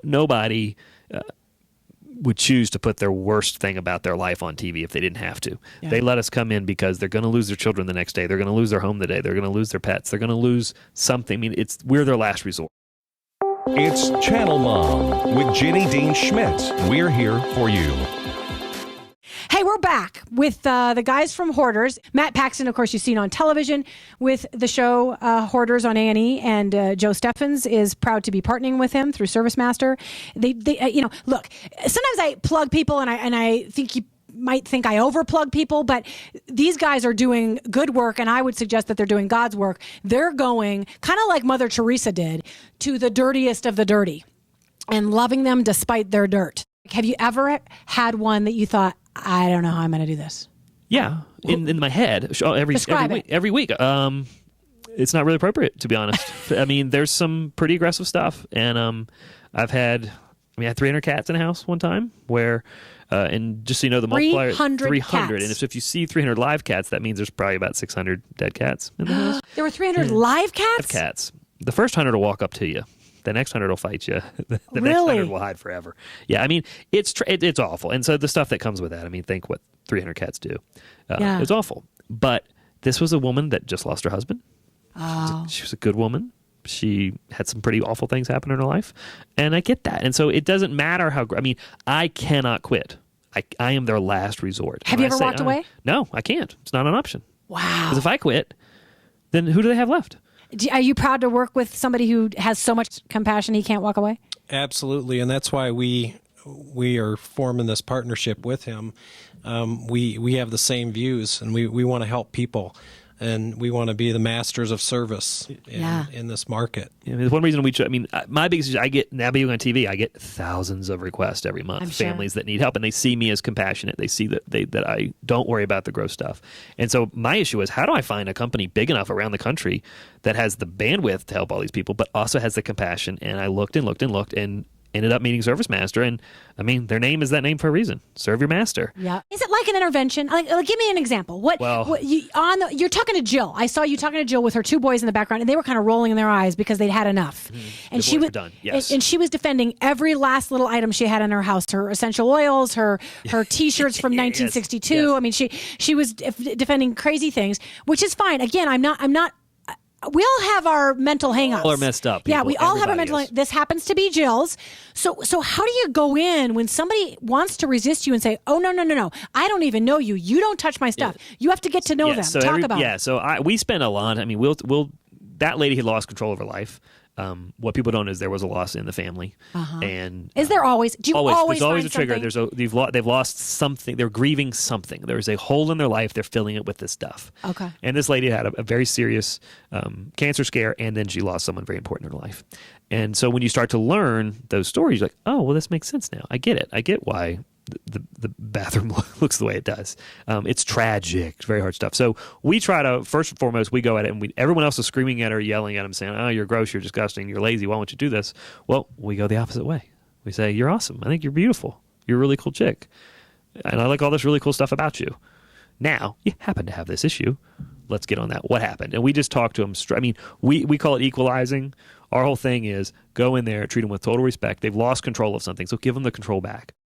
Nobody would choose to put their worst thing about their life on TV if they didn't have to. Yeah. They let us come in because they're going to lose their children the next day. They're going to lose their home the day. They're going to lose their pets. They're going to lose something. I mean, we're their last resort. It's Channel Mom with Jenny Dean Schmidt. We're here for you. Hey, we're back with the guys from Hoarders. Matt Paxton, of course, you've seen on television with the show Hoarders on A&E, and Joe Steffens is proud to be partnering with him through ServiceMaster. They look, sometimes I plug people, and I think you might think I overplug people, but these guys are doing good work, and I would suggest that they're doing God's work. They're going, kind of like Mother Teresa did, to the dirtiest of the dirty and loving them despite their dirt. Have you ever had one that you thought, I don't know how I'm going to do this? Yeah, in my head every week. It's not really appropriate, to be honest. I mean, there's some pretty aggressive stuff, and I had 300 cats in a house one time where, and just so you know, the multiplier 300 cats. And if you see 300 live cats, that means there's probably about 600 dead cats in the house. There were 300 live cats? Live cats. The first 100 will walk up to you. The next 100 will fight you. The Really? next 100 will hide forever. Yeah, I mean, it's awful. And so the stuff that comes with that, I mean, think what 300 cats do. It's awful. But this was a woman that just lost her husband. Oh. She was a good woman. She had some pretty awful things happen in her life. And I get that. And so it doesn't matter how, I cannot quit. I am their last resort. Have you ever walked away? No, I can't. It's not an option. Wow. Because if I quit, then who do they have left? Are you proud to work with somebody who has so much compassion he can't walk away? Absolutely, and that's why we are forming this partnership with him. We have the same views, and we want to help people, and we want to be the masters of service in this market. Yeah, one reason my biggest issue, I get, now being on TV, I get thousands of requests every month, families that need help, and they see me as compassionate. They see that I don't worry about the gross stuff. And so my issue is, how do I find a company big enough around the country that has the bandwidth to help all these people, but also has the compassion? And I looked and ended up meeting ServiceMaster, and their name is that name for a reason. Serve your master. Yeah. Is it like an intervention? Like give me an example. You're talking to Jill. I saw you talking to Jill with her two boys in the background, and they were kind of rolling in their eyes because they'd had enough. Mm-hmm. And she was done. Yes. And she was defending every last little item she had in her house: her essential oils, her T-shirts from 1962. Yes. I mean, she was defending crazy things, which is fine. Again, I'm not. We all have our mental hangups. All are messed up. Yeah, we all have our mental. This happens to be Jill's. So how do you go in when somebody wants to resist you and say, "Oh no, I don't even know you. You don't touch my stuff." Yeah. You have to get to know them. Talk about it. So we spend a lot. That lady had lost control of her life. What people don't know is there was a loss in the family, and is there always? Do you always? There's always a trigger. Something? They've lost something. They're grieving something. There's a hole in their life. They're filling it with this stuff. Okay. And this lady had a very serious cancer scare, and then she lost someone very important in her life. And so when you start to learn those stories, you're like, oh, well, this makes sense now. I get it. I get why the bathroom looks the way it does. It's tragic. It's very hard stuff. So we try to, first and foremost, we go at it, and everyone else is screaming at her, yelling at him, saying, "Oh, you're gross, you're disgusting, you're lazy, why won't you do this?" Well, we go the opposite way. We say, "You're awesome. I think you're beautiful. You're a really cool chick. And I like all this really cool stuff about you. Now, you happen to have this issue. Let's get on that. What happened?" And we just talk to them. We call it equalizing. Our whole thing is go in there, treat them with total respect. They've lost control of something, so give them the control back.